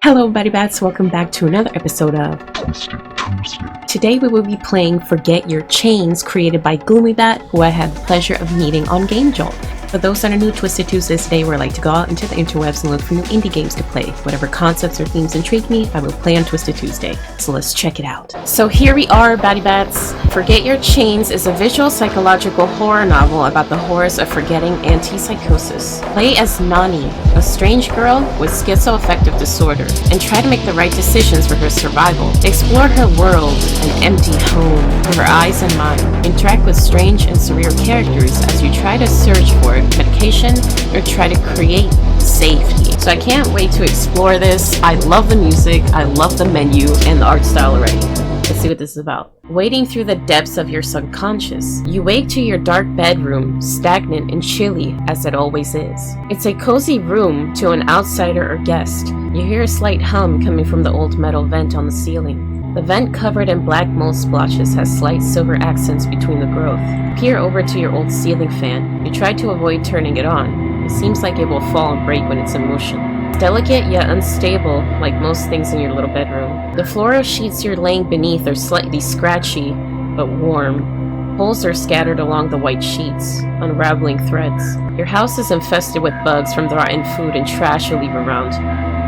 Hello BattyBats, welcome back to another episode of Twisted Tuesday. Today we will be playing Forget Your Chains, created by GloomyBat, who I had the pleasure of meeting on Game Jolt. For those that are new to Twisted Tuesdays, today where I like to go out into the interwebs and look for new indie games to play. Whatever concepts or themes intrigue me, I will play on Twisted Tuesday. So let's check it out. So here we are, BattyBats. Forget Your Chains is a visual psychological horror novel about the horrors of forgetting antipsychosis. Play as Nani, a strange girl with schizoaffective disorder, and try to make the right decisions for her survival. Explore her world, an empty home, through her eyes and mind. Interact with strange and surreal characters as you try to search for medication or try to create safety. So I can't wait to explore this. I love the music, I love the menu, and the art style already. Let's see what this is about. Wading through the depths of your subconscious, you wake to your dark bedroom, stagnant and chilly as it always is. It's a cozy room to an outsider or guest. You hear a slight hum coming from the old metal vent on the ceiling. The vent, covered in black mold splotches, has slight silver accents between the growth. Peer over to your old ceiling fan. You try to avoid turning it on. It seems like it will fall and break when it's in motion. It's delicate yet unstable, like most things in your little bedroom. The floral sheets you're laying beneath are slightly scratchy, but warm. Holes are scattered along the white sheets, unraveling threads. Your house is infested with bugs from the rotten food and trash you leave around.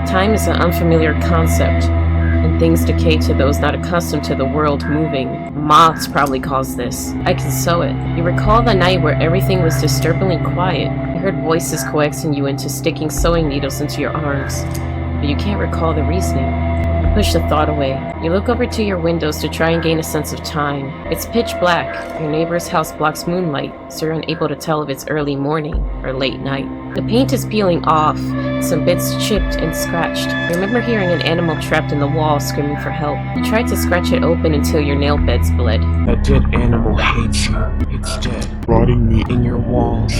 Time is an unfamiliar concept, and things decay to those not accustomed to the world moving. Moths probably caused this. I can sew it. You recall the night where everything was disturbingly quiet. You heard voices coaxing you into sticking sewing needles into your arms, but you can't recall the reasoning. You push the thought away. You look over to your windows to try and gain a sense of time. It's pitch black. Your neighbor's house blocks moonlight, so you're unable to tell if it's early morning or late night. The paint is peeling off, some bits chipped and scratched. You remember hearing an animal trapped in the wall screaming for help. You tried to scratch it open until your nail beds bled. That dead animal hates you. It's dead, rotting me in your walls.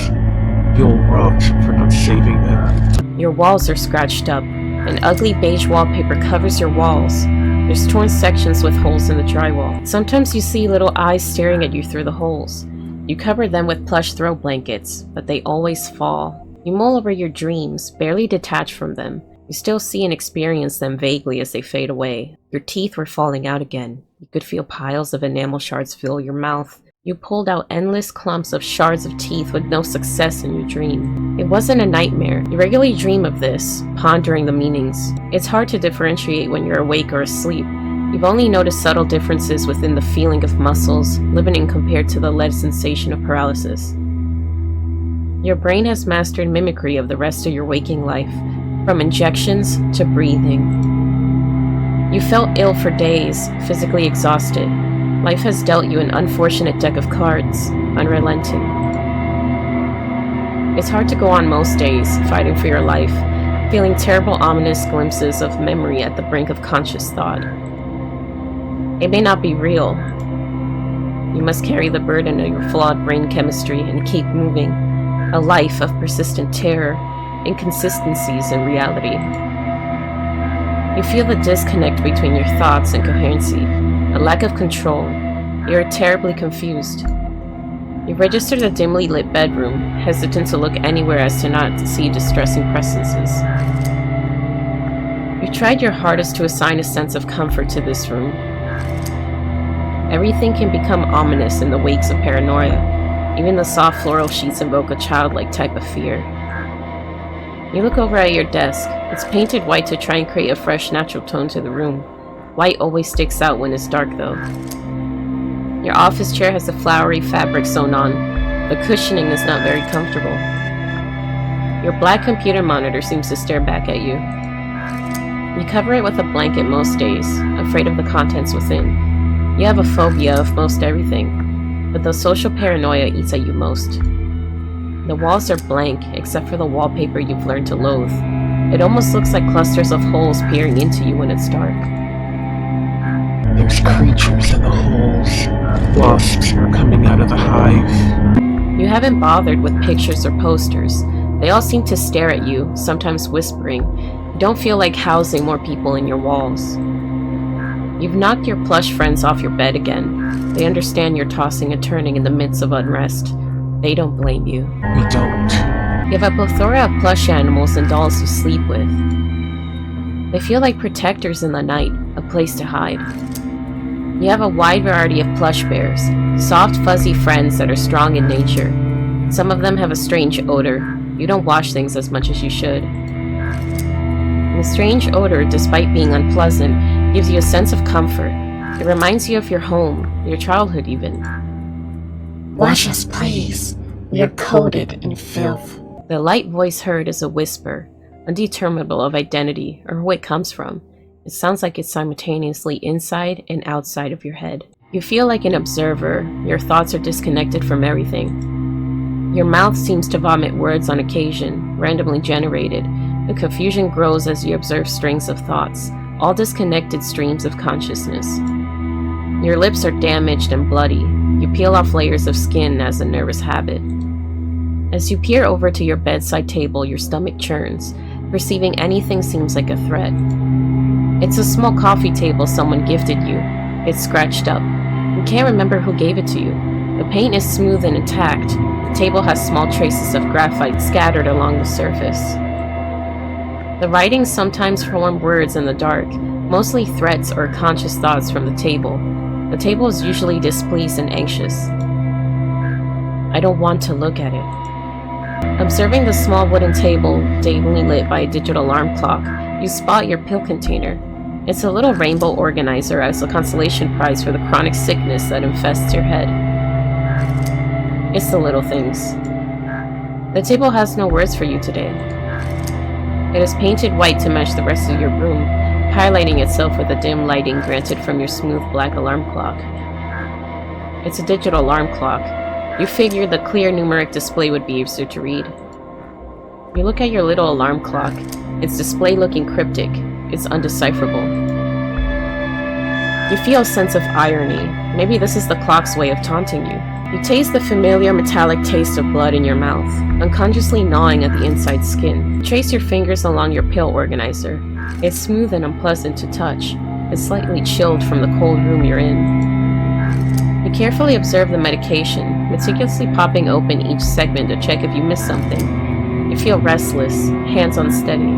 You'll rot for not saving them. Your walls are scratched up. An ugly beige wallpaper covers your walls. There's torn sections with holes in the drywall. Sometimes you see little eyes staring at you through the holes. You cover them with plush throw blankets, but they always fall. You mull over your dreams, barely detached from them. You still see and experience them vaguely as they fade away. Your teeth were falling out again. You could feel piles of enamel shards fill your mouth. You pulled out endless clumps of shards of teeth with no success in your dream. It wasn't a nightmare. You regularly dream of this, pondering the meanings. It's hard to differentiate when you're awake or asleep. You've only noticed subtle differences within the feeling of muscles, limiting compared to the lead sensation of paralysis. Your brain has mastered mimicry of the rest of your waking life, from injections to breathing. You felt ill for days, physically exhausted. Life has dealt you an unfortunate deck of cards, unrelenting. It's hard to go on most days, fighting for your life, feeling terrible, ominous glimpses of memory at the brink of conscious thought. It may not be real. You must carry the burden of your flawed brain chemistry and keep moving. A life of persistent terror, inconsistencies, and reality. You feel the disconnect between your thoughts and coherency, a lack of control. You are terribly confused. You registered a dimly lit bedroom, hesitant to look anywhere as to not see distressing presences. You tried your hardest to assign a sense of comfort to this room. Everything can become ominous in the wakes of paranoia. Even the soft floral sheets invoke a childlike type of fear. You look over at your desk. It's painted white to try and create a fresh, natural tone to the room. White always sticks out when it's dark, though. Your office chair has a flowery fabric sewn on. The cushioning is not very comfortable. Your black computer monitor seems to stare back at you. You cover it with a blanket most days, afraid of the contents within. You have a phobia of most everything, but the social paranoia eats at you most. The walls are blank, except for the wallpaper you've learned to loathe. It almost looks like clusters of holes peering into you when it's dark. There's creatures in the holes. Wasps are coming out of the hive. You haven't bothered with pictures or posters. They all seem to stare at you, sometimes whispering. You don't feel like housing more people in your walls. You've knocked your plush friends off your bed again. They understand you're tossing and turning in the midst of unrest. They don't blame you. We don't. You have a plethora of plush animals and dolls to sleep with. They feel like protectors in the night, a place to hide. You have a wide variety of plush bears, soft, fuzzy friends that are strong in nature. Some of them have a strange odor. You don't wash things as much as you should. The strange odor, despite being unpleasant, gives you a sense of comfort. It reminds you of your home, your childhood even. Wash us, please. We are coated in filth. The light voice heard is a whisper, undeterminable of identity or who it comes from. It sounds like it's simultaneously inside and outside of your head. You feel like an observer. Your thoughts are disconnected from everything. Your mouth seems to vomit words on occasion, randomly generated. The confusion grows as you observe strings of thoughts, all disconnected streams of consciousness. Your lips are damaged and bloody. You peel off layers of skin as a nervous habit. As you peer over to your bedside table, your stomach churns. Perceiving anything seems like a threat. It's a small coffee table someone gifted you. It's scratched up. You can't remember who gave it to you. The paint is smooth and intact. The table has small traces of graphite scattered along the surface. The writing sometimes form words in the dark, mostly threats or conscious thoughts from the table. The table is usually displeased and anxious. I don't want to look at it. Observing the small wooden table, dimly lit by a digital alarm clock, you spot your pill container. It's a little rainbow organizer as a consolation prize for the chronic sickness that infests your head. It's the little things. The table has no words for you today. It is painted white to match the rest of your room, highlighting itself with the dim lighting granted from your smooth black alarm clock. It's a digital alarm clock. You figured the clear numeric display would be easier to read. You look at your little alarm clock. Its display looking cryptic. It's undecipherable. You feel a sense of irony. Maybe this is the clock's way of taunting you. You taste the familiar metallic taste of blood in your mouth, unconsciously gnawing at the inside skin. You trace your fingers along your pill organizer. It's smooth and unpleasant to touch. It's slightly chilled from the cold room you're in. You carefully observe the medication, meticulously popping open each segment to check if you missed something. You feel restless, hands unsteady.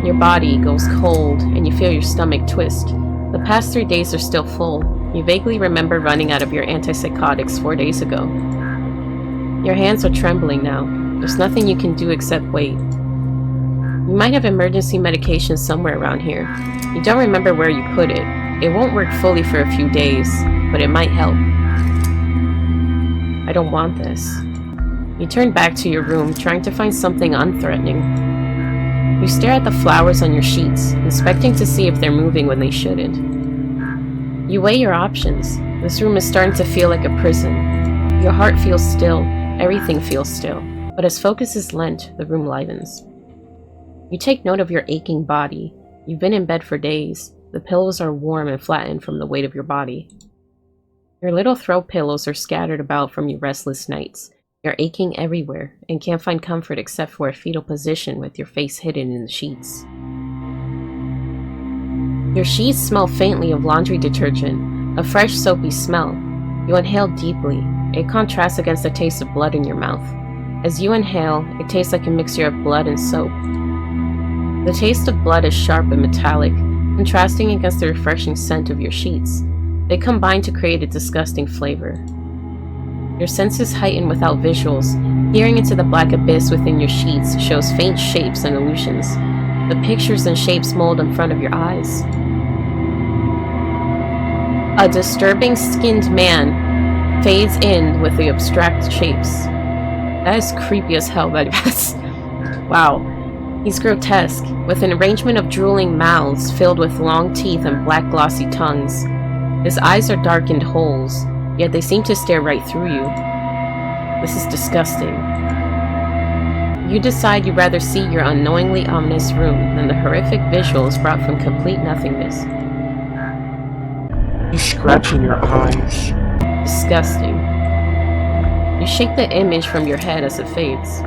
Your body goes cold, and you feel your stomach twist. The past 3 days are still full. You vaguely remember running out of your antipsychotics 4 days ago. Your hands are trembling now. There's nothing you can do except wait. You might have emergency medication somewhere around here. You don't remember where you put it. It won't work fully for a few days, but it might help. I don't want this. You turn back to your room, trying to find something unthreatening. You stare at the flowers on your sheets, inspecting to see if they're moving when they shouldn't. You weigh your options. This room is starting to feel like a prison. Your heart feels still, everything feels still, but as focus is lent, the room livens. You take note of your aching body. You've been in bed for days. The pillows are warm and flattened from the weight of your body. Your little throw pillows are scattered about from your restless nights. You're aching everywhere and can't find comfort except for a fetal position with your face hidden in the sheets. Your sheets smell faintly of laundry detergent, a fresh soapy smell. You inhale deeply. It contrasts against the taste of blood in your mouth. As you inhale, it tastes like a mixture of blood and soap. The taste of blood is sharp and metallic, contrasting against the refreshing scent of your sheets. They combine to create a disgusting flavor. Your senses heighten without visuals. Peering into the black abyss within your sheets shows faint shapes and illusions. The pictures and shapes mold in front of your eyes. A disturbing skinned man fades in with the abstract shapes. That is creepy as hell, but wow. He's grotesque, with an arrangement of drooling mouths filled with long teeth and black glossy tongues. His eyes are darkened holes, yet they seem to stare right through you. This is disgusting. You decide you'd rather see your unknowingly ominous room than the horrific visuals brought from complete nothingness. He's scratching your eyes. Disgusting. You shake the image from your head as it fades.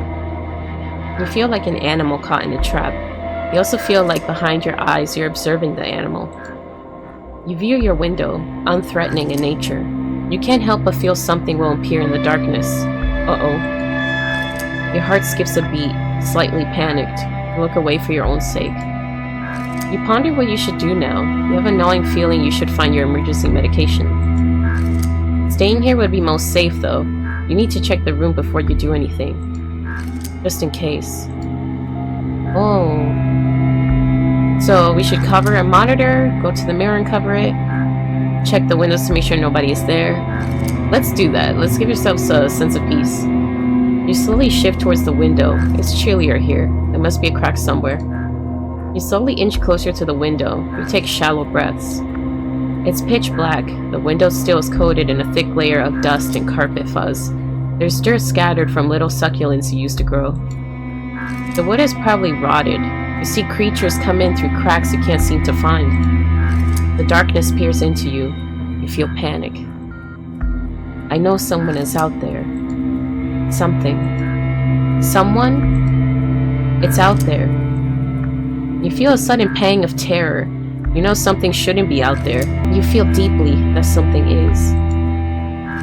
You feel like an animal caught in a trap. You also feel like behind your eyes you're observing the animal. You view your window, unthreatening in nature. You can't help but feel something will appear in the darkness. Uh-oh. Your heart skips a beat, slightly panicked. You look away for your own sake. You ponder what you should do now. You have a gnawing feeling you should find your emergency medication. Staying here would be most safe, though. You need to check the room before you do anything. Just in case. Oh. So we should cover a monitor, go to the mirror and cover it, check the windows to make sure nobody is there. Let's do that. Let's give yourselves a sense of peace. You slowly shift towards the window. It's chillier here. There must be a crack somewhere. You slowly inch closer to the window. You take shallow breaths. It's pitch black. The window still is coated in a thick layer of dust and carpet fuzz. There's dirt scattered from little succulents you used to grow. The wood is probably rotted. You see creatures come in through cracks you can't seem to find. The darkness peers into you. You feel panic. I know someone is out there. Something. Someone? It's out there. You feel a sudden pang of terror. You know something shouldn't be out there. You feel deeply that something is.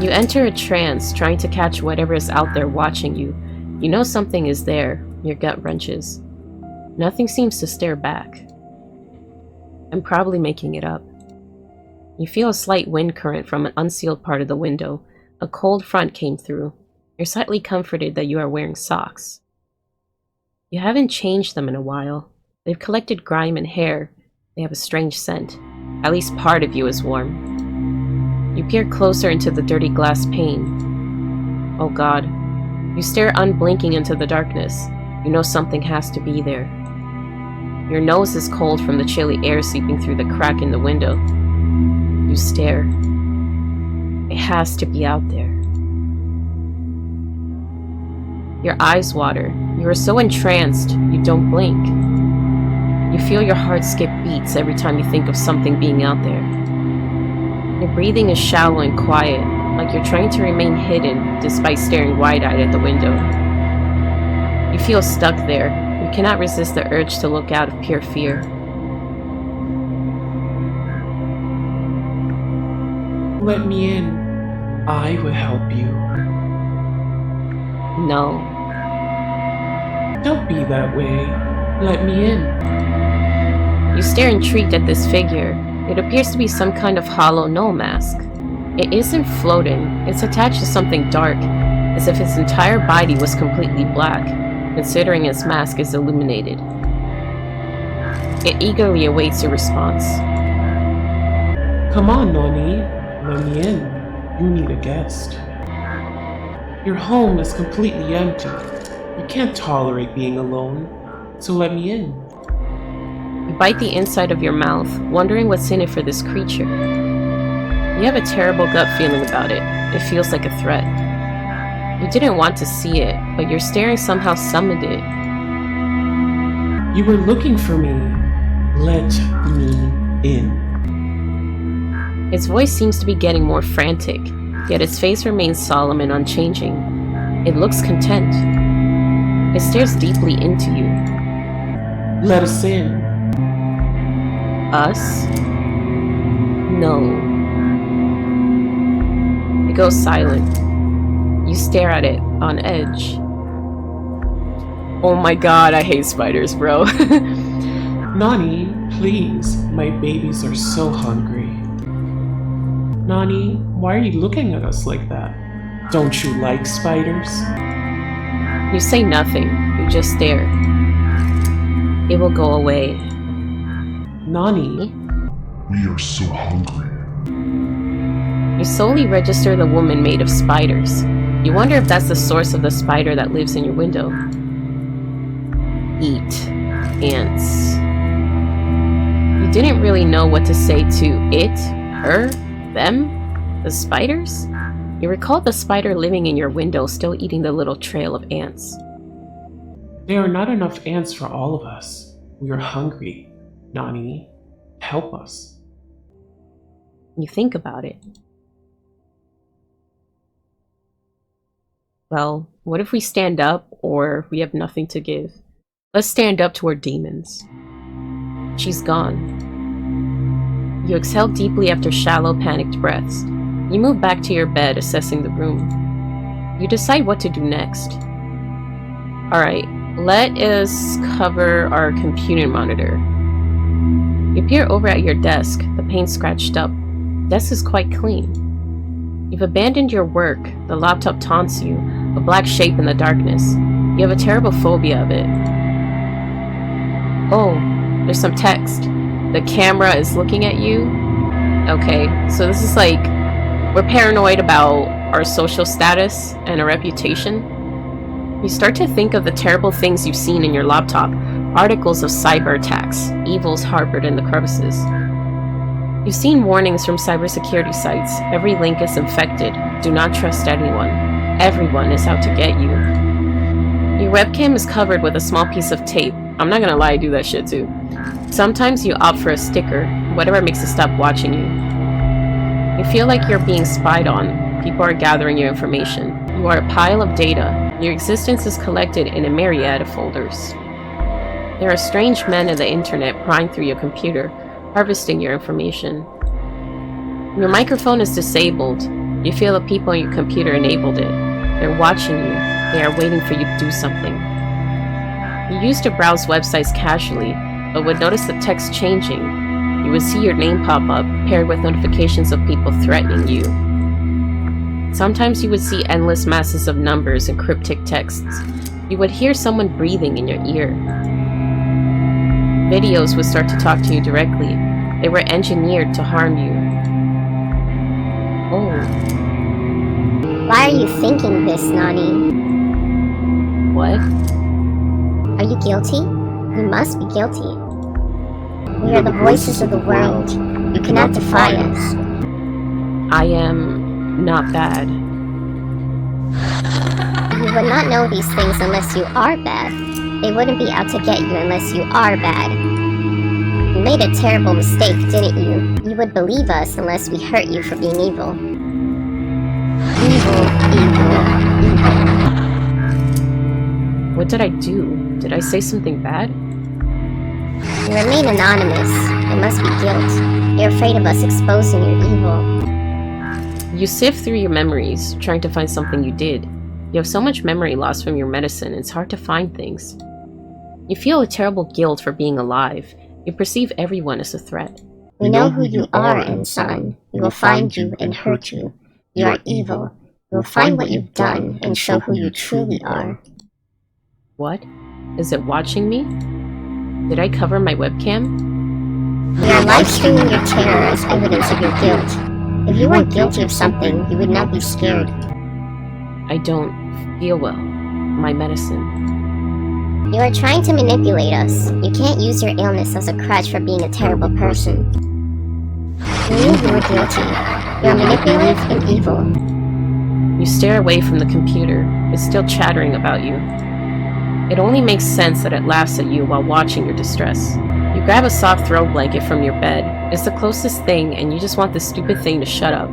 You enter a trance, trying to catch whatever is out there watching you. You know something is there. Your gut wrenches. Nothing seems to stare back. I'm probably making it up. You feel a slight wind current from an unsealed part of the window. A cold front came through. You're slightly comforted that you are wearing socks. You haven't changed them in a while. They've collected grime and hair. They have a strange scent. At least part of you is warm. You peer closer into the dirty glass pane. Oh God. You stare unblinking into the darkness. You know something has to be there. Your nose is cold from the chilly air seeping through the crack in the window. You stare. It has to be out there. Your eyes water. You are so entranced, you don't blink. You feel your heart skip beats every time you think of something being out there. Your breathing is shallow and quiet, like you're trying to remain hidden despite staring wide-eyed at the window. You feel stuck there. You cannot resist the urge to look out of pure fear. Let me in. I will help you. No. Don't be that way. Let me in. You stare intrigued at this figure. It appears to be some kind of hollow null mask. It isn't floating. It's attached to something dark, as if its entire body was completely black, considering its mask is illuminated. It eagerly awaits your response. Come on, Noni. Let me in. You need a guest. Your home is completely empty. You can't tolerate being alone, so let me in. You bite the inside of your mouth, wondering what's in it for this creature. You have a terrible gut feeling about it. It feels like a threat. You didn't want to see it, but your staring somehow summoned it. You were looking for me. Let me in. Its voice seems to be getting more frantic, yet its face remains solemn and unchanging. It looks content. It stares deeply into you. Let us in. Us? No. It goes silent. You stare at it, on edge. Oh my god, I hate spiders, bro. Nani, please. My babies are so hungry. Nani, why are you looking at us like that? Don't you like spiders? You say nothing. You just stare. It will go away. Nani? We are so hungry. You slowly register the woman made of spiders. You wonder if that's the source of the spider that lives in your window. Eat. Ants. You didn't really know what to say to it, her, them, the spiders? You recall the spider living in your window still eating the little trail of ants. There are not enough ants for all of us. We are hungry. Nani, help us. You think about it. Well, what if we stand up or we have nothing to give? Let's stand up to our demons. She's gone. You exhale deeply after shallow, panicked breaths. You move back to your bed, assessing the room. You decide what to do next. Alright, let us cover our computer monitor. You peer over at your desk, the paint scratched up. The desk is quite clean. You've abandoned your work, the laptop taunts you, a black shape in the darkness. You have a terrible phobia of it. Oh, there's some text. The camera is looking at you. Okay, so this is like, we're paranoid about our social status and our reputation. You start to think of the terrible things you've seen in your laptop, articles of cyber attacks, evils harbored in the crevices. You've seen warnings from cybersecurity sites. Every link is infected. Do not trust anyone. Everyone is out to get you. Your webcam is covered with a small piece of tape. I'm not gonna lie, I do that shit too. Sometimes you opt for a sticker, whatever makes it stop watching you. You feel like you're being spied on. People are gathering your information. You are a pile of data. Your existence is collected in a myriad of folders. There are strange men on the internet prying through your computer, harvesting your information. Your microphone is disabled. You feel the people on your computer enabled it. They're watching you. They are waiting for you to do something. You used to browse websites casually, but would notice the text changing. You would see your name pop up, paired with notifications of people threatening you. Sometimes you would see endless masses of numbers and cryptic texts. You would hear someone breathing in your ear. Videos would start to talk to you directly. They were engineered to harm you. Oh. Why are you thinking this, Nani? What? Are you guilty? You must be guilty. We are the voices of the world. You cannot defy us. I am not bad. You would not know these things unless you are bad. They wouldn't be out to get you unless you are bad. You made a terrible mistake, didn't you? You would believe us unless we hurt you for being evil. Evil, evil, evil. What did I do? Did I say something bad? You remain anonymous. It must be guilt. You're afraid of us exposing your evil. You sift through your memories, trying to find something you did. You have so much memory loss from your medicine, it's hard to find things. You feel a terrible guilt for being alive. You perceive everyone as a threat. We know who you are, NSANE. We will find you and hurt you. You are evil. We will find what you've done and show who you truly are. What? Is it watching me? Did I cover my webcam? We are live streaming your terror as evidence of your guilt. If you weren't guilty of something, you would not be scared. I don't feel well. My medicine. You are trying to manipulate us. You can't use your illness as a crutch for being a terrible person. You knew you were guilty. You are manipulative and evil. You stare away from the computer. It's still chattering about you. It only makes sense that it laughs at you while watching your distress. You grab a soft throw blanket from your bed. It's the closest thing, and you just want this stupid thing to shut up.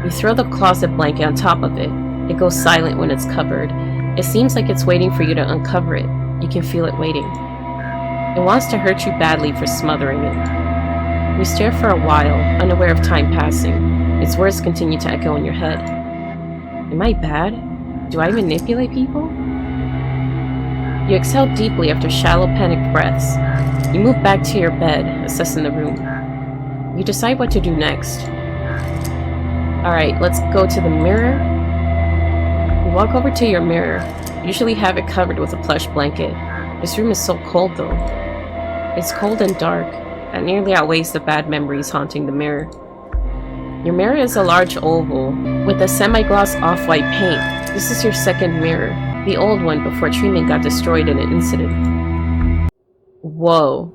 You throw the closet blanket on top of it. It goes silent when it's covered. It seems like it's waiting for you to uncover it. You can feel it waiting. It wants to hurt you badly for smothering it. You stare for a while, unaware of time passing. Its words continue to echo in your head. Am I bad? Do I manipulate people? You exhale deeply after shallow, panicked breaths. You move back to your bed, assessing the room. You decide what to do next. Alright, let's go to the mirror. You walk over to your mirror. You usually have it covered with a plush blanket. This room is so cold though. It's cold and dark. That nearly outweighs the bad memories haunting the mirror. Your mirror is a large oval with a semi-gloss off-white paint. This is your second mirror. The old one before treatment got destroyed in an incident. Whoa.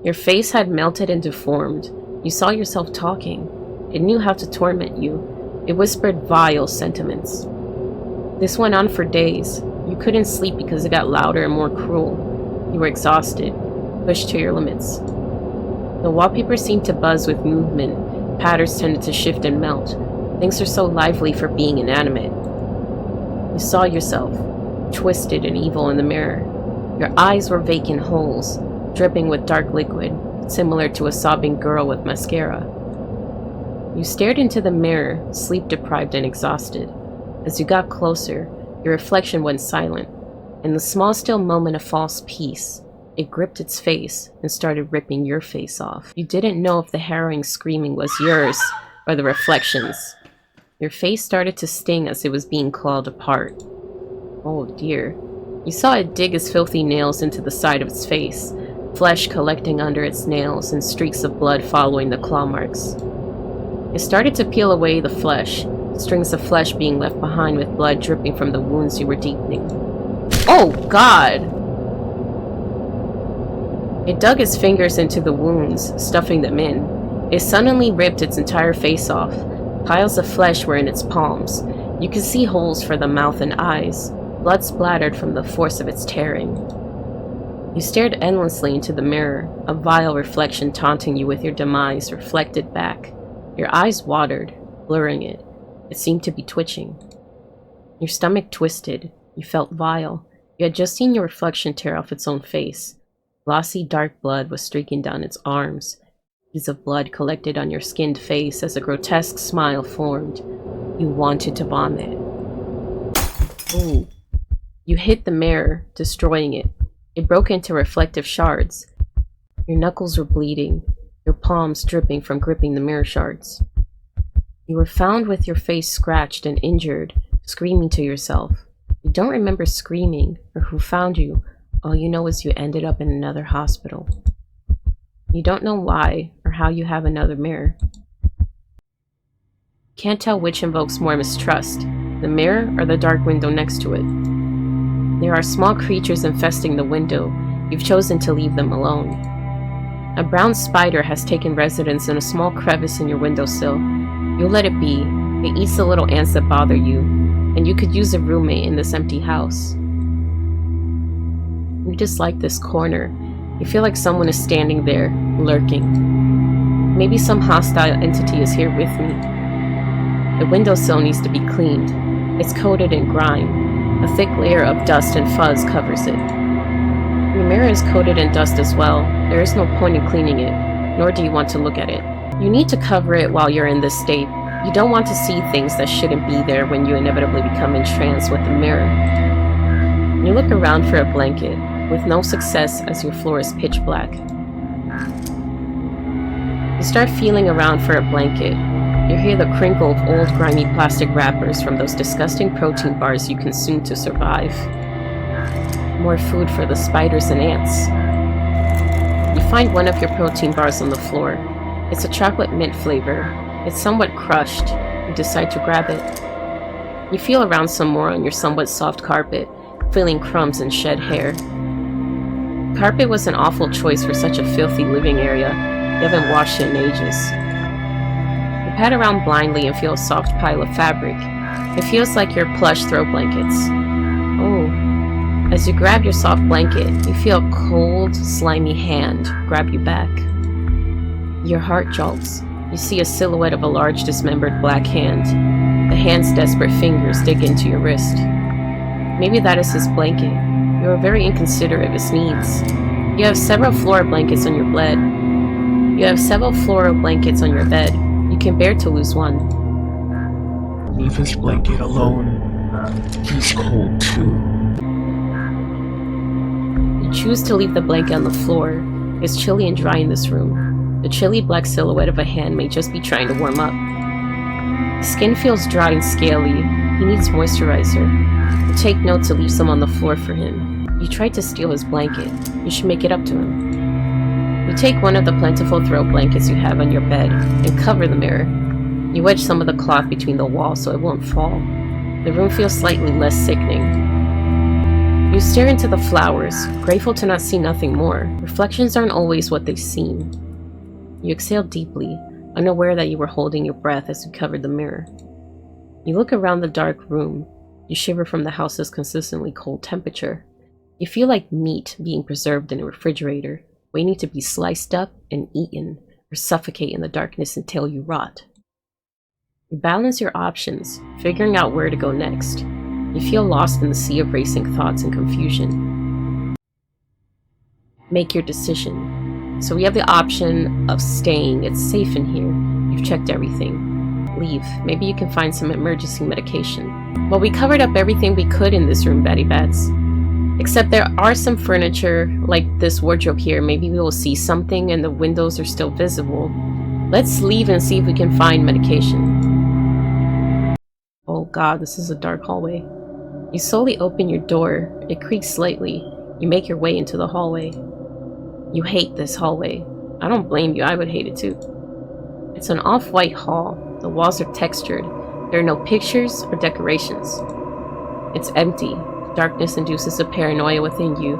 Your face had melted and deformed. You saw yourself talking. It knew how to torment you. It whispered vile sentiments. This went on for days. You couldn't sleep because it got louder and more cruel. You were exhausted, pushed to your limits. The wallpaper seemed to buzz with movement. Patterns tended to shift and melt. Things are so lively for being inanimate. You saw yourself, twisted and evil in the mirror. Your eyes were vacant holes, dripping with dark liquid, similar to a sobbing girl with mascara. You stared into the mirror, sleep-deprived and exhausted. As you got closer, your reflection went silent. In the small, still moment of false peace, It gripped its face and started ripping your face off. You didn't know if the harrowing screaming was yours or the reflections. Your face started to sting as it was being clawed apart. Oh dear. You saw it dig its filthy nails into the side of its face, flesh collecting under its nails and streaks of blood following the claw marks. It started to peel away the flesh, strings of flesh being left behind with blood dripping from the wounds you were deepening. Oh God! It dug its fingers into the wounds, stuffing them in. It suddenly ripped its entire face off. Piles of flesh were in its palms. You could see holes for the mouth and eyes. Blood splattered from the force of its tearing. You stared endlessly into the mirror, a vile reflection taunting you with your demise reflected back. Your eyes watered, blurring it. It seemed to be twitching. Your stomach twisted. You felt vile. You had just seen your reflection tear off its own face. Glossy dark blood was streaking down its arms. Beads of blood collected on your skinned face as a grotesque smile formed. You wanted to vomit. Ooh. You hit the mirror, destroying it. It broke into reflective shards. Your knuckles were bleeding, your palms dripping from gripping the mirror shards. You were found with your face scratched and injured, screaming to yourself. You don't remember screaming or who found you. All you know is you ended up in another hospital. You don't know why or how you have another mirror. Can't tell which invokes more mistrust, the mirror or the dark window next to it. There are small creatures infesting the window. You've chosen to leave them alone. A brown spider has taken residence in a small crevice in your windowsill. You'll let it be. It eats the little ants that bother you, and you could use a roommate in this empty house. You dislike this corner. You feel like someone is standing there, lurking. Maybe some hostile entity is here with me. The windowsill needs to be cleaned. It's coated in grime. A thick layer of dust and fuzz covers it. Your mirror is coated in dust as well. There is no point in cleaning it, nor do you want to look at it. You need to cover it while you're in this state. You don't want to see things that shouldn't be there when you inevitably become entranced with the mirror. You look around for a blanket, with no success as your floor is pitch black. You start feeling around for a blanket. You hear the crinkle of old grimy plastic wrappers from those disgusting protein bars you consume to survive. More food for the spiders and ants. You find one of your protein bars on the floor. It's a chocolate mint flavor. It's somewhat crushed. You decide to grab it. You feel around some more on your somewhat soft carpet, feeling crumbs and shed hair. Carpet was an awful choice for such a filthy living area. You haven't washed it in ages. You pat around blindly and feel a soft pile of fabric. It feels like your plush throw blankets. Oh. As you grab your soft blanket, you feel a cold, slimy hand grab you back. Your heart jolts. You see a silhouette of a large, dismembered black hand. The hand's desperate fingers dig into your wrist. Maybe that is his blanket. You are very inconsiderate of his needs. You have several floral blankets on your bed. You can bear to lose one. Leave his blanket alone. He's cold too. You choose to leave the blanket on the floor. It's chilly and dry in this room. The chilly black silhouette of a hand may just be trying to warm up. His skin feels dry and scaly. He needs moisturizer. You take note to leave some on the floor for him. You try to steal his blanket. You should make it up to him. You take one of the plentiful throw blankets you have on your bed and cover the mirror. You wedge some of the cloth between the walls so it won't fall. The room feels slightly less sickening. You stare into the flowers, grateful to not see nothing more. Reflections aren't always what they seem. You exhale deeply, unaware that you were holding your breath as you covered the mirror. You look around the dark room. You shiver from the house's consistently cold temperature. You feel like meat being preserved in a refrigerator, waiting to be sliced up and eaten, or suffocate in the darkness until you rot. You balance your options, figuring out where to go next. You feel lost in the sea of racing thoughts and confusion. Make your decision. So we have the option of staying. It's safe in here. You've checked everything. Leave. Maybe you can find some emergency medication. Well, we covered up everything we could in this room, Batty Bats. Except there are some furniture, like this wardrobe here. Maybe we will see something and the windows are still visible. Let's leave and see if we can find medication. Oh god, this is a dark hallway. You slowly open your door. It creaks slightly. You make your way into the hallway. You hate this hallway. I don't blame you, I would hate it too. It's an off-white hall. The walls are textured. There are no pictures or decorations. It's empty. Darkness induces a paranoia within you.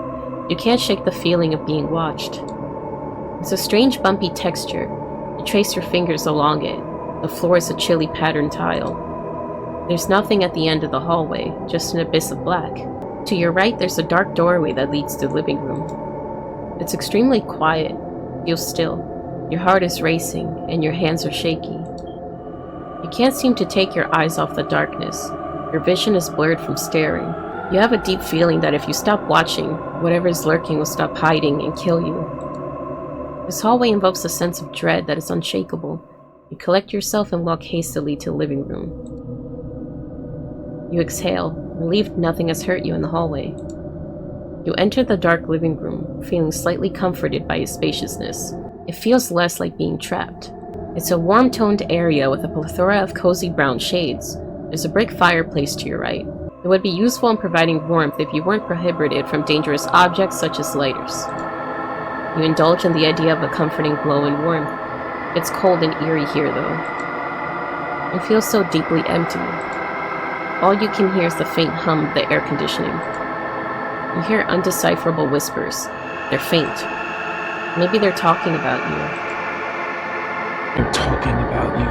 You can't shake the feeling of being watched. It's a strange bumpy texture. You trace your fingers along it. The floor is a chilly patterned tile. There's nothing at the end of the hallway, just an abyss of black. To your right, there's a dark doorway that leads to the living room. It's extremely quiet. Feel still. Your heart is racing, and your hands are shaky. You can't seem to take your eyes off the darkness. Your vision is blurred from staring. You have a deep feeling that if you stop watching, whatever is lurking will stop hiding and kill you. This hallway invokes a sense of dread that is unshakable. You collect yourself and walk hastily to the living room. You exhale, relieved nothing has hurt you in the hallway. You enter the dark living room, feeling slightly comforted by its spaciousness. It feels less like being trapped. It's a warm-toned area with a plethora of cozy brown shades. There's a brick fireplace to your right. It would be useful in providing warmth if you weren't prohibited from dangerous objects such as lighters. You indulge in the idea of a comforting glow and warmth. It's cold and eerie here, though. It feels so deeply empty. All you can hear is the faint hum of the air conditioning. You hear undecipherable whispers. They're faint. Maybe they're talking about you. They're talking about you.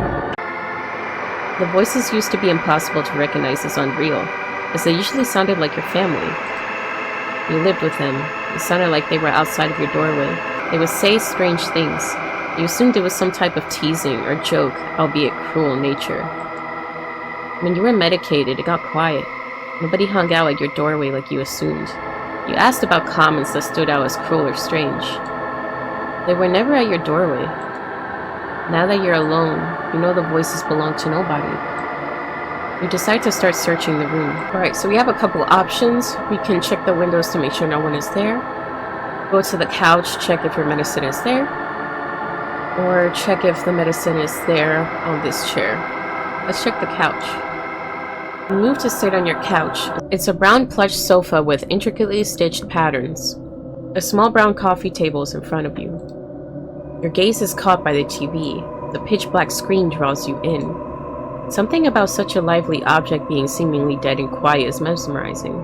The voices used to be impossible to recognize as unreal, as they usually sounded like your family. You lived with them. It sounded like they were outside of your doorway. They would say strange things. You assumed it was some type of teasing or joke, albeit cruel in nature. When you were medicated, it got quiet. Nobody hung out at your doorway like you assumed. You asked about comments that stood out as cruel or strange. They were never at your doorway. Now that you're alone, you know the voices belong to nobody. You decide to start searching the room. Alright, so we have a couple options. We can check the windows to make sure no one is there. Go to the couch, check if your medicine is there. Or check if the medicine is there on this chair. Let's check the couch. You move to sit on your couch. It's a brown plush sofa with intricately stitched patterns. A small brown coffee table is in front of you. Your gaze is caught by the TV. The pitch-black screen draws you in. Something about such a lively object being seemingly dead and quiet is mesmerizing.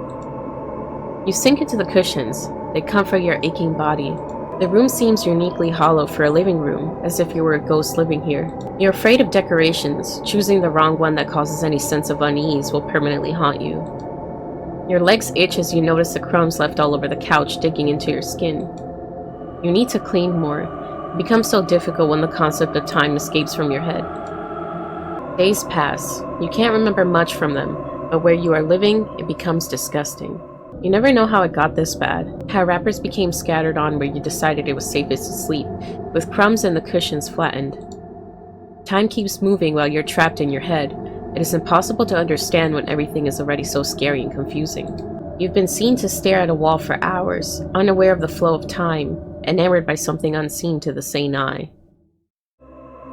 You sink into the cushions. They comfort your aching body. The room seems uniquely hollow for a living room, as if you were a ghost living here. You're afraid of decorations. Choosing the wrong one that causes any sense of unease will permanently haunt you. Your legs itch as you notice the crumbs left all over the couch digging into your skin. You need to clean more. It becomes so difficult when the concept of time escapes from your head. Days pass. You can't remember much from them, but where you are living, it becomes disgusting. You never know how it got this bad, how wrappers became scattered on where you decided it was safest to sleep, with crumbs and the cushions flattened. Time keeps moving while you're trapped in your head. It is impossible to understand when everything is already so scary and confusing. You've been seen to stare at a wall for hours, unaware of the flow of time, enamored by something unseen to the sane eye.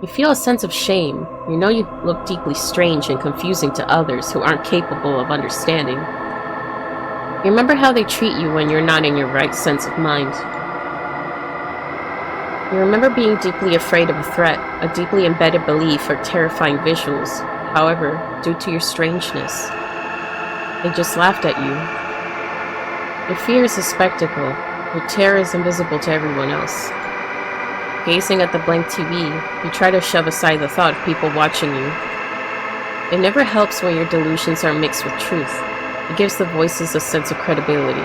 You feel a sense of shame. You know you look deeply strange and confusing to others who aren't capable of understanding. You remember how they treat you when you're not in your right sense of mind. You remember being deeply afraid of a threat, a deeply embedded belief or terrifying visuals. However, due to your strangeness, they just laughed at you. Your fear is a spectacle. Your terror is invisible to everyone else. Gazing at the blank TV, you try to shove aside the thought of people watching you. It never helps when your delusions are mixed with truth. It gives the voices a sense of credibility.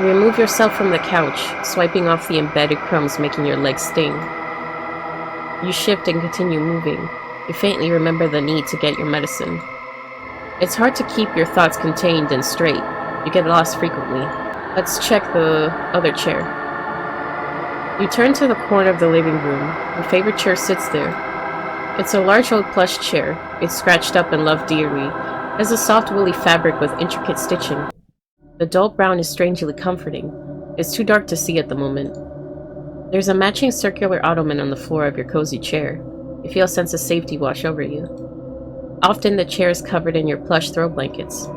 You remove yourself from the couch, swiping off the embedded crumbs making your legs sting. You shift and continue moving. You faintly remember the need to get your medicine. It's hard to keep your thoughts contained and straight. You get lost frequently. Let's check the other chair. You turn to the corner of the living room. Your favorite chair sits there. It's a large old plush chair. It's scratched up and loved dearly. It has a soft woolly fabric with intricate stitching. The dull brown is strangely comforting. It's too dark to see at the moment. There's a matching circular ottoman on the floor of your cozy chair. You feel a sense of safety wash over you. Often the chair is covered in your plush throw blankets.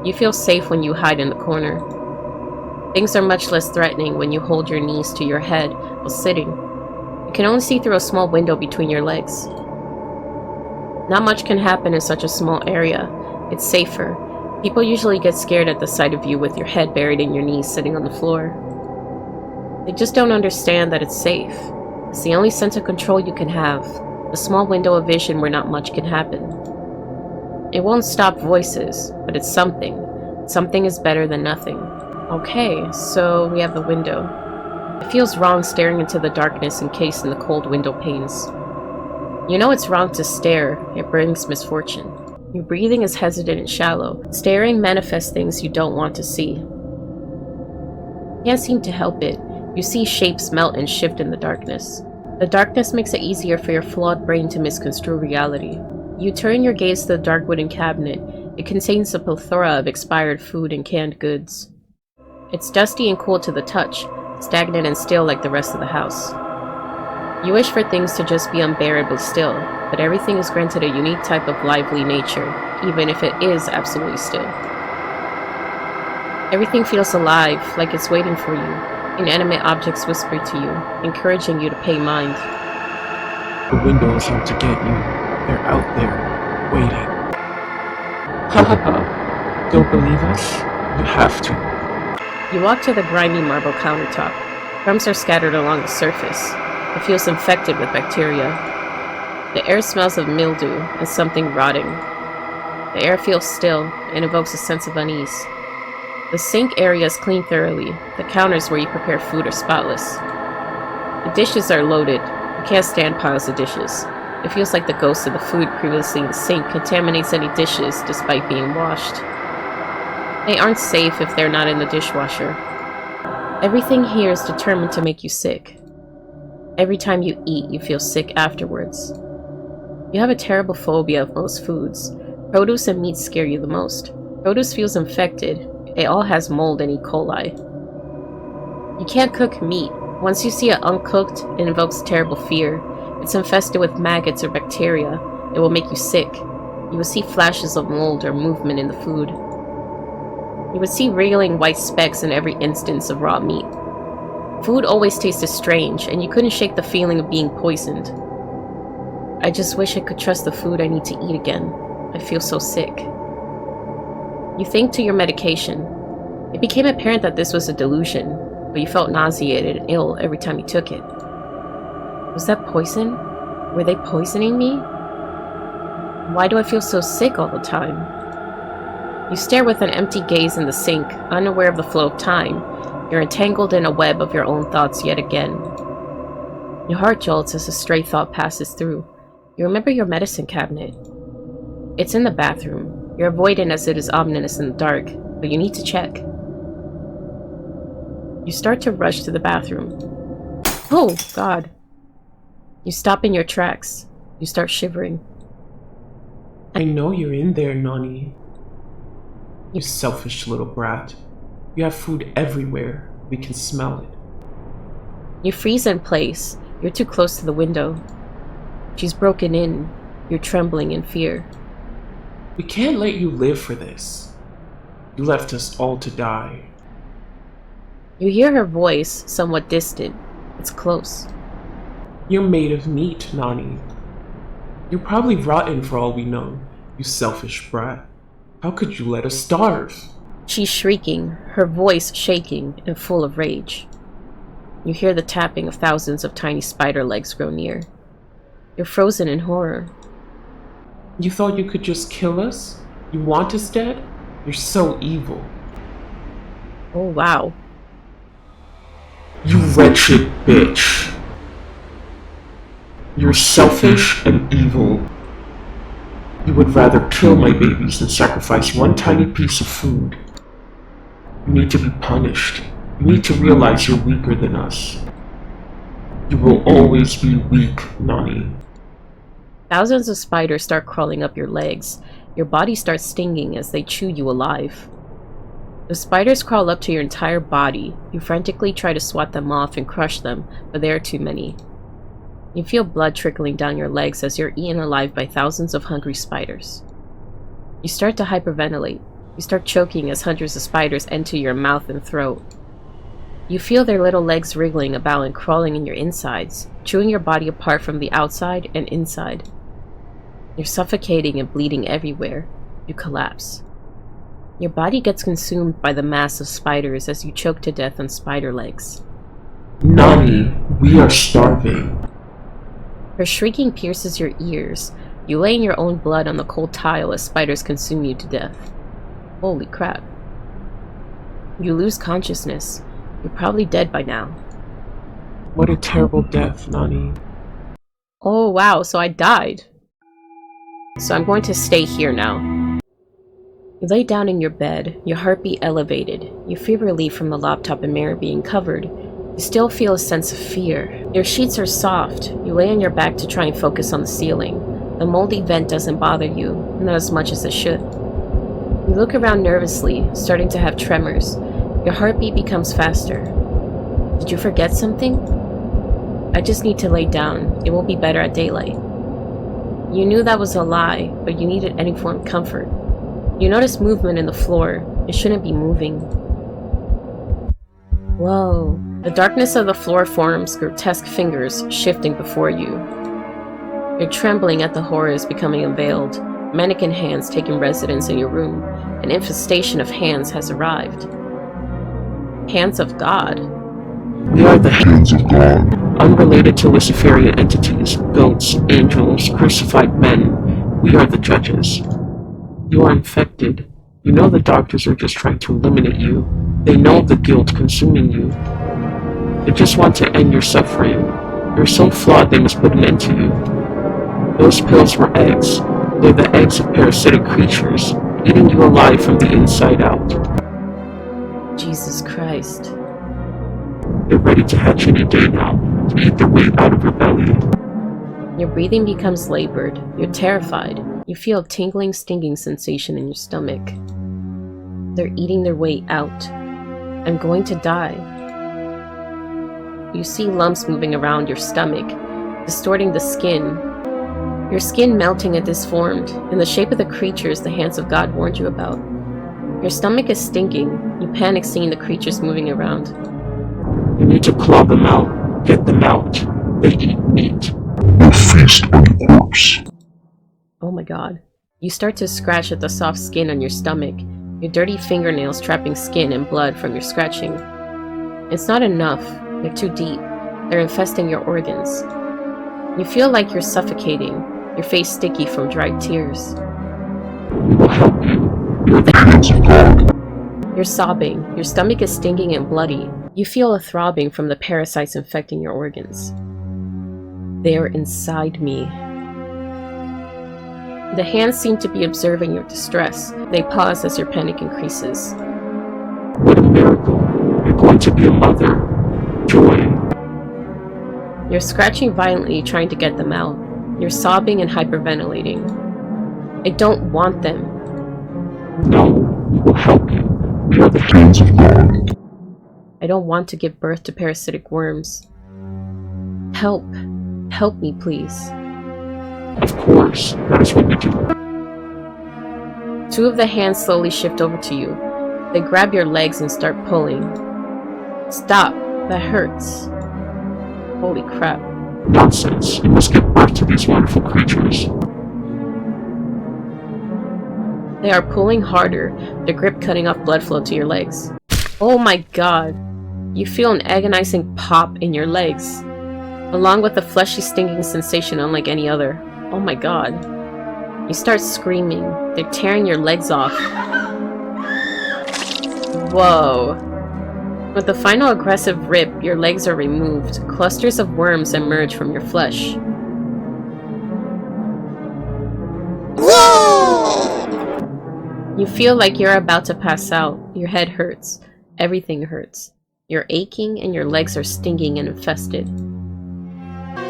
You feel safe when you hide in the corner. Things are much less threatening when you hold your knees to your head while sitting. You can only see through a small window between your legs. Not much can happen in such a small area. It's safer. People usually get scared at the sight of you with your head buried in your knees sitting on the floor. They just don't understand that it's safe. It's the only sense of control you can have. A small window of vision where not much can happen. It won't stop voices, but it's something. Something is better than nothing. Okay, so we have the window. It feels wrong staring into the darkness encased in the cold window panes. You know it's wrong to stare. It brings misfortune. Your breathing is hesitant and shallow. Staring manifests things you don't want to see. You can't seem to help it. You see shapes melt and shift in the darkness. The darkness makes it easier for your flawed brain to misconstrue reality. You turn your gaze to the dark wooden cabinet. It contains a plethora of expired food and canned goods. It's dusty and cool to the touch, stagnant and still like the rest of the house. You wish for things to just be unbearably still, but everything is granted a unique type of lively nature, even if it is absolutely still. Everything feels alive, like it's waiting for you. Inanimate objects whisper to you, encouraging you to pay mind. The window is out to get you. They're out there, waiting. Ha ha ha. Don't believe us? You have to. You walk to the grimy marble countertop. Crumbs are scattered along the surface. It feels infected with bacteria. The air smells of mildew and something rotting. The air feels still and evokes a sense of unease. The sink area is cleaned thoroughly. The counters where you prepare food are spotless. The dishes are loaded. You can't stand piles of dishes. It feels like the ghost of the food previously in the sink contaminates any dishes despite being washed. They aren't safe if they're not in the dishwasher. Everything here is determined to make you sick. Every time you eat, you feel sick afterwards. You have a terrible phobia of most foods. Produce and meat scare you the most. Produce feels infected. It all has mold and E. coli. You can't cook meat. Once you see it uncooked, it invokes terrible fear. It's infested with maggots or bacteria. It will make you sick. You will see flashes of mold or movement in the food. You would see wriggling white specks in every instance of raw meat. Food always tasted strange, and you couldn't shake the feeling of being poisoned. I just wish I could trust the food I need to eat again. I feel so sick. You think to your medication. It became apparent that this was a delusion, but you felt nauseated and ill every time you took it. Was that poison? Were they poisoning me? Why do I feel so sick all the time? You stare with an empty gaze in the sink, unaware of the flow of time. You're entangled in a web of your own thoughts yet again. Your heart jolts as a stray thought passes through. You remember your medicine cabinet. It's in the bathroom. You're avoidant as it is ominous in the dark, but you need to check. You start to rush to the bathroom. Oh, God. You stop in your tracks. You start shivering. I know you're in there, Nani. You selfish little brat. You have food everywhere. We can smell it. You freeze in place. You're too close to the window. She's broken in. You're trembling in fear. We can't let you live for this. You left us all to die. You hear her voice, somewhat distant. It's close. You're made of meat, Nani. You're probably rotten for all we know, you selfish brat. How could you let us starve? She's shrieking, her voice shaking and full of rage. You hear the tapping of thousands of tiny spider legs grow near. You're frozen in horror. You thought you could just kill us? You want us dead? You're so evil. Oh, wow. You wretched bitch. You're selfish and evil. You would rather kill my babies than sacrifice one tiny piece of food. You need to be punished. You need to realize you're weaker than us. You will always be weak, Nani. Thousands of spiders start crawling up your legs. Your body starts stinging as they chew you alive. The spiders crawl up to your entire body. You frantically try to swat them off and crush them, but there are too many. You feel blood trickling down your legs as you're eaten alive by thousands of hungry spiders. You start to hyperventilate. You start choking as hundreds of spiders enter your mouth and throat. You feel their little legs wriggling about and crawling in your insides, chewing your body apart from the outside and inside. You're suffocating and bleeding everywhere. You collapse. Your body gets consumed by the mass of spiders as you choke to death on spider legs. Nani, we are starving. Her shrieking pierces your ears. You lay in your own blood on the cold tile as spiders consume you to death. Holy crap. You lose consciousness. You're probably dead by now. What a terrible death, Nani. Oh wow, so I died. So I'm going to stay here now. You lay down in your bed, your heartbeat elevated. You feel relief from the laptop and mirror being covered. You still feel a sense of fear. Your sheets are soft. You lay on your back to try and focus on the ceiling. The moldy vent doesn't bother you, not as much as it should. You look around nervously, starting to have tremors. Your heartbeat becomes faster. Did you forget something? I just need to lay down. It will be better at daylight. You knew that was a lie, but you needed any form of comfort. You notice movement in the floor. It shouldn't be moving. Whoa. The darkness of the floor forms grotesque fingers shifting before you. You're trembling at the horrors becoming unveiled. Mannequin hands taking residence in your room. An infestation of hands has arrived. Hands of God. We are the hands of God. Unrelated to Luciferian entities, goats, angels, crucified men. We are the judges. You are infected. You know the doctors are just trying to eliminate you. They know the guilt consuming you. They just want to end your suffering. You're so flawed they must put an end to you. Those pills were eggs. They're the eggs of parasitic creatures, eating you alive from the inside out. Jesus Christ. They're ready to hatch any day now, to eat their way out of your belly. Your breathing becomes labored. You're terrified. You feel a tingling, stinging sensation in your stomach. They're eating their way out. I'm going to die. You see lumps moving around your stomach, distorting the skin. Your skin melting and disformed, in the shape of the creatures the hands of God warned you about. Your stomach is stinking. You panic seeing the creatures moving around. You need to claw them out. Get them out. They eat meat. They'll feast on your corpse. Oh my god. You start to scratch at the soft skin on your stomach, your dirty fingernails trapping skin and blood from your scratching. It's not enough. They're too deep. They're infesting your organs. You feel like you're suffocating, your face sticky from dried tears. We will help you. You're the Hands of God. You're sobbing. Your stomach is stinging and bloody. You feel a throbbing from the parasites infecting your organs. They are inside me. The hands seem to be observing your distress. They pause as your panic increases. What a miracle. You're going to be a mother. Joy. You're scratching violently trying to get them out. You're sobbing and hyperventilating. I don't want them. No, we will help you. We are the Hands of God. I don't want to give birth to parasitic worms. Help. Help me, please. Of course, that is what we do. Two of the hands slowly shift over to you. They grab your legs and start pulling. Stop. That hurts. Holy crap. Nonsense. You must give birth to these wonderful creatures. They are pulling harder, their grip cutting off blood flow to your legs. Oh my god. You feel an agonizing pop in your legs, along with a fleshy stinging sensation unlike any other. Oh my god. You start screaming. They're tearing your legs off. Whoa. With the final aggressive rip, your legs are removed. Clusters of worms emerge from your flesh. You feel like you're about to pass out. Your head hurts. Everything hurts. You're aching and your legs are stinging and infested.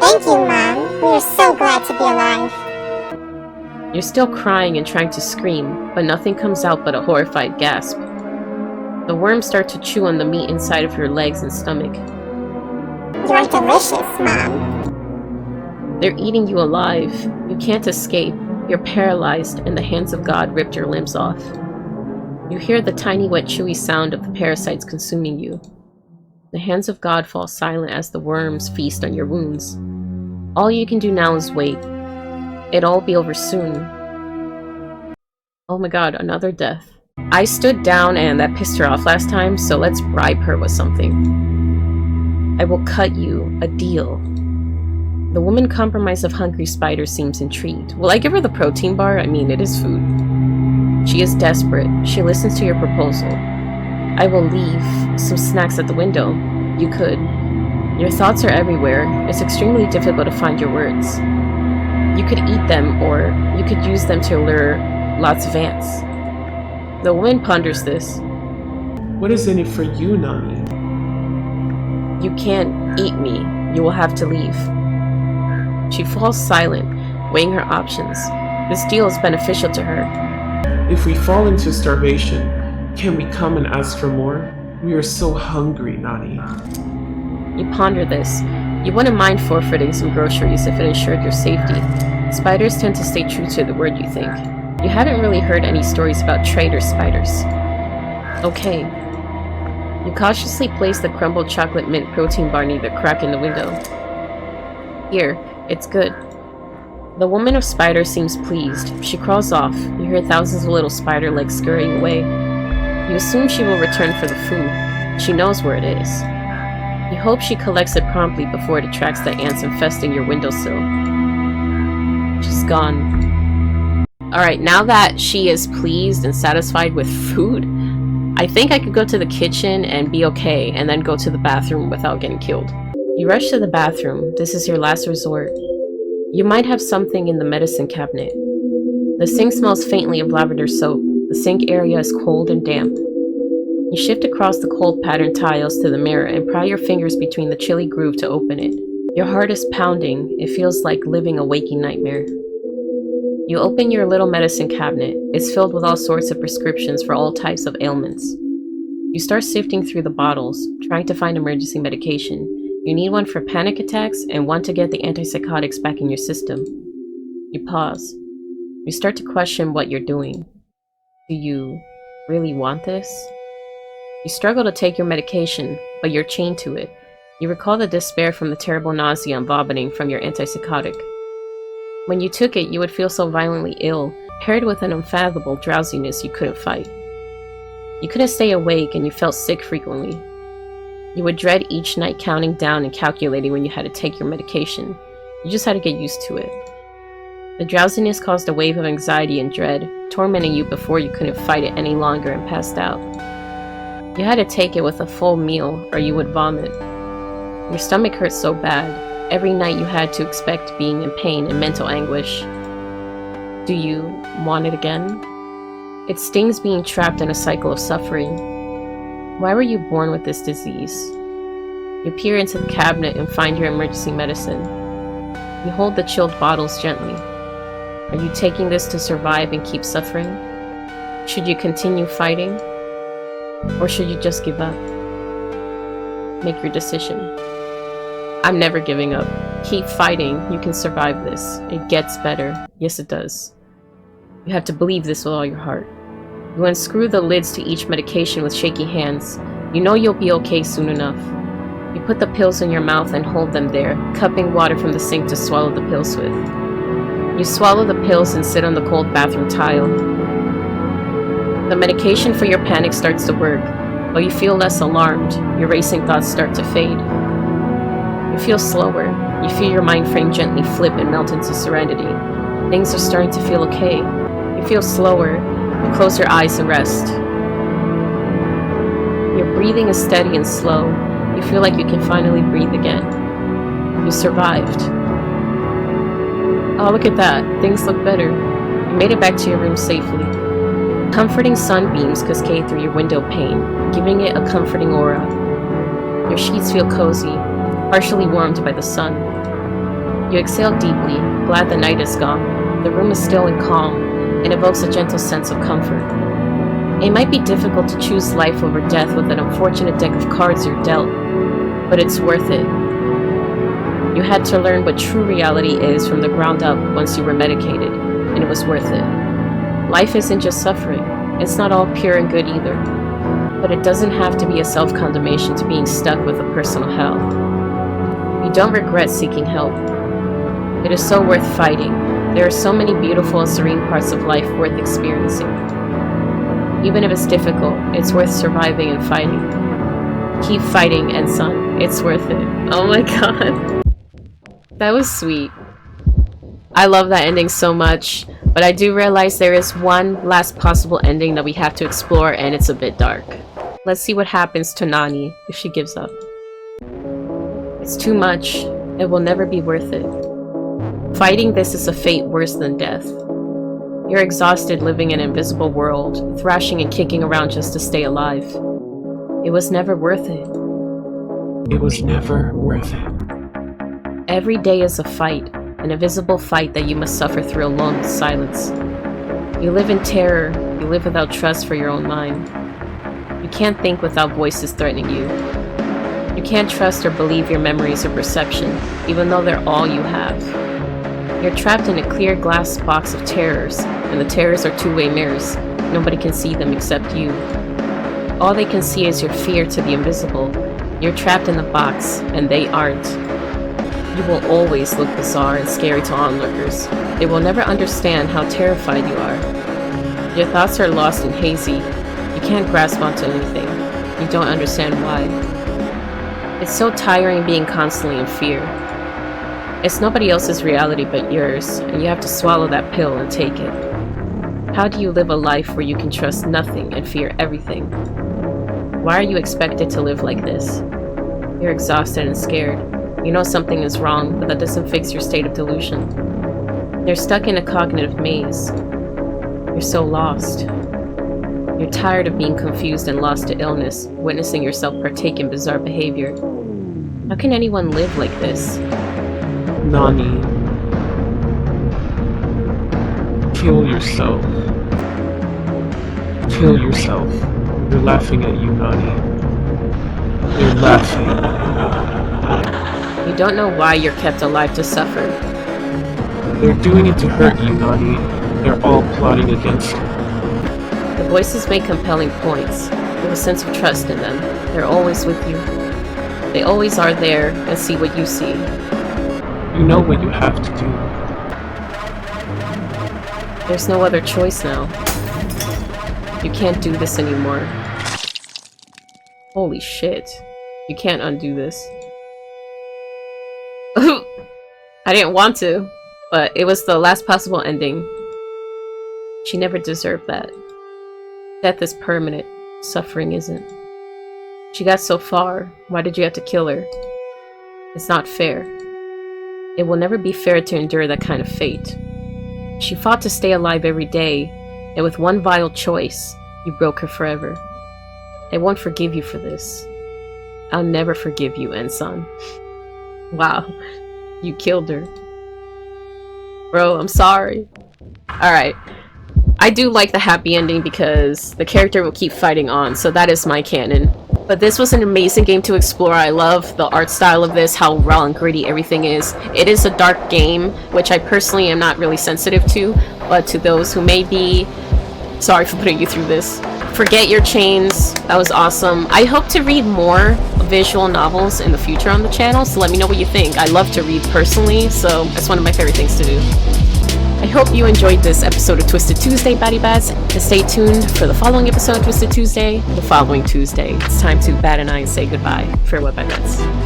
Thank you, Mom. We are so glad to be alive. You're still crying and trying to scream, but nothing comes out but a horrified gasp. The worms start to chew on the meat inside of your legs and stomach. You're delicious, Mom. They're eating you alive. You can't escape. You're paralyzed, and the hands of God ripped your limbs off. You hear the tiny, wet, chewy sound of the parasites consuming you. The hands of God fall silent as the worms feast on your wounds. All you can do now is wait. It'll all be over soon. Oh my god, another death. I stood down and that pissed her off last time, so let's bribe her with something. I will cut you a deal. The woman compromise of hungry spiders seems intrigued. Will I give her the protein bar? I mean, it is food. She is desperate. She listens to your proposal. I will leave some snacks at the window. You could. Your thoughts are everywhere. It's extremely difficult to find your words. You could eat them, or you could use them to lure lots of ants. The woman ponders this. What is in it for you, Nani? You can't eat me. You will have to leave. She falls silent, weighing her options. This deal is beneficial to her. If we fall into starvation, can we come and ask for more? We are so hungry, Nani. You ponder this. You wouldn't mind forfeiting some groceries if it ensured your safety. Spiders tend to stay true to the word you think. You haven't really heard any stories about traitor spiders. Okay. You cautiously place the crumbled chocolate mint protein bar near the crack in the window. Here, it's good. The woman of spider seems pleased. She crawls off. You hear thousands of little spider legs scurrying away. You assume she will return for the food. She knows where it is. You hope she collects it promptly before it attracts the ants infesting your windowsill. She's gone. Alright, now that she is pleased and satisfied with food, I think I could go to the kitchen and be okay, and then go to the bathroom without getting killed. You rush to the bathroom. This is your last resort. You might have something in the medicine cabinet. The sink smells faintly of lavender soap. The sink area is cold and damp. You shift across the cold patterned tiles to the mirror and pry your fingers between the chilly groove to open it. Your heart is pounding. It feels like living a waking nightmare. You open your little medicine cabinet. It's filled with all sorts of prescriptions for all types of ailments. You start sifting through the bottles, trying to find emergency medication. You need one for panic attacks and one to get the antipsychotics back in your system. You pause. You start to question what you're doing. Do you really want this? You struggle to take your medication, but you're chained to it. You recall the despair from the terrible nausea and vomiting from your antipsychotic. When you took it, you would feel so violently ill, paired with an unfathomable drowsiness you couldn't fight. You couldn't stay awake and you felt sick frequently. You would dread each night counting down and calculating when you had to take your medication. You just had to get used to it. The drowsiness caused a wave of anxiety and dread, tormenting you before you couldn't fight it any longer and passed out. You had to take it with a full meal or you would vomit. Your stomach hurt so bad, every night you had to expect being in pain and mental anguish. Do you want it again? It stings being trapped in a cycle of suffering. Why were you born with this disease? You peer into the cabinet and find your emergency medicine. You hold the chilled bottles gently. Are you taking this to survive and keep suffering? Should you continue fighting? Or should you just give up? Make your decision. I'm never giving up. Keep fighting. You can survive this. It gets better. Yes, it does. You have to believe this with all your heart. You unscrew the lids to each medication with shaky hands. You know you'll be okay soon enough. You put the pills in your mouth and hold them there, cupping water from the sink to swallow the pills with. You swallow the pills and sit on the cold bathroom tile. The medication for your panic starts to work, but you feel less alarmed. Your racing thoughts start to fade. You feel slower. You feel your mind frame gently flip and melt into serenity. Things are starting to feel okay. You feel slower. You close your eyes and rest. Your breathing is steady and slow. You feel like you can finally breathe again. You survived. Oh, look at that. Things look better. You made it back to your room safely. Comforting sunbeams cascade through your window pane, giving it a comforting aura. Your sheets feel cozy, partially warmed by the sun. You exhale deeply, glad the night is gone. The room is still and calm, and evokes a gentle sense of comfort. It might be difficult to choose life over death with an unfortunate deck of cards you're dealt, but it's worth it. You had to learn what true reality is from the ground up once you were medicated, and it was worth it. Life isn't just suffering. It's not all pure and good either. But it doesn't have to be a self-condemnation to being stuck with a personal hell. You don't regret seeking help. It is so worth fighting. There are so many beautiful and serene parts of life worth experiencing. Even if it's difficult, it's worth surviving and fighting. Keep fighting, NSANe. It's worth it. Oh my god. That was sweet. I love that ending so much, but I do realize there is one last possible ending that we have to explore, and it's a bit dark. Let's see what happens to Nani if she gives up. It's too much. It will never be worth it. Fighting this is a fate worse than death. You're exhausted living in an invisible world, thrashing and kicking around just to stay alive. It was never worth it. It was never worth it. Every day is a fight, an invisible fight that you must suffer through alone with silence. You live in terror, you live without trust for your own mind. You can't think without voices threatening you. You can't trust or believe your memories or perception, even though they're all you have. You're trapped in a clear glass box of terrors, and the terrors are two-way mirrors. Nobody can see them except you. All they can see is your fear to the invisible. You're trapped in the box, and they aren't. You will always look bizarre and scary to onlookers. They will never understand how terrified you are. Your thoughts are lost and hazy. You can't grasp onto anything. You don't understand why. It's so tiring being constantly in fear. It's nobody else's reality but yours, and you have to swallow that pill and take it. How do you live a life where you can trust nothing and fear everything? Why are you expected to live like this? You're exhausted and scared. You know something is wrong, but that doesn't fix your state of delusion. You're stuck in a cognitive maze. You're so lost. You're tired of being confused and lost to illness, witnessing yourself partake in bizarre behavior. How can anyone live like this? Nani. Kill yourself. Kill yourself. They're laughing at you, Nani. They're laughing. You don't know why you're kept alive to suffer. They're doing it to hurt you, Nani. They're all plotting against you. The voices make compelling points. You have a sense of trust in them. They're always with you. They always are there and see what you see. You know what you have to do. There's no other choice now. You can't do this anymore. Holy shit. You can't undo this. I didn't want to, but it was the last possible ending. She never deserved that. Death is permanent. Suffering isn't. She got so far. Why did you have to kill her? It's not fair. It will never be fair to endure that kind of fate. She fought to stay alive every day, and with one vile choice, you broke her forever. I won't forgive you for this. I'll never forgive you, NSANe. Wow. You killed her. Bro, I'm sorry. Alright. I do like the happy ending because the character will keep fighting on, so that is my canon. But this was an amazing game to explore. I love the art style of this, how raw and gritty everything is. It is a dark game, which I personally am not really sensitive to, but to those who may be, sorry for putting you through this. Forget Your Chains. That was awesome. I hope to read more visual novels in the future on the channel, so let me know what you think. I love to read personally, so that's one of my favorite things to do. I hope you enjoyed this episode of Twisted Tuesday, BattyBats, and stay tuned for the following episode of Twisted Tuesday, the following Tuesday. It's time to bat an eye and say goodbye. Farewell, BattyBats.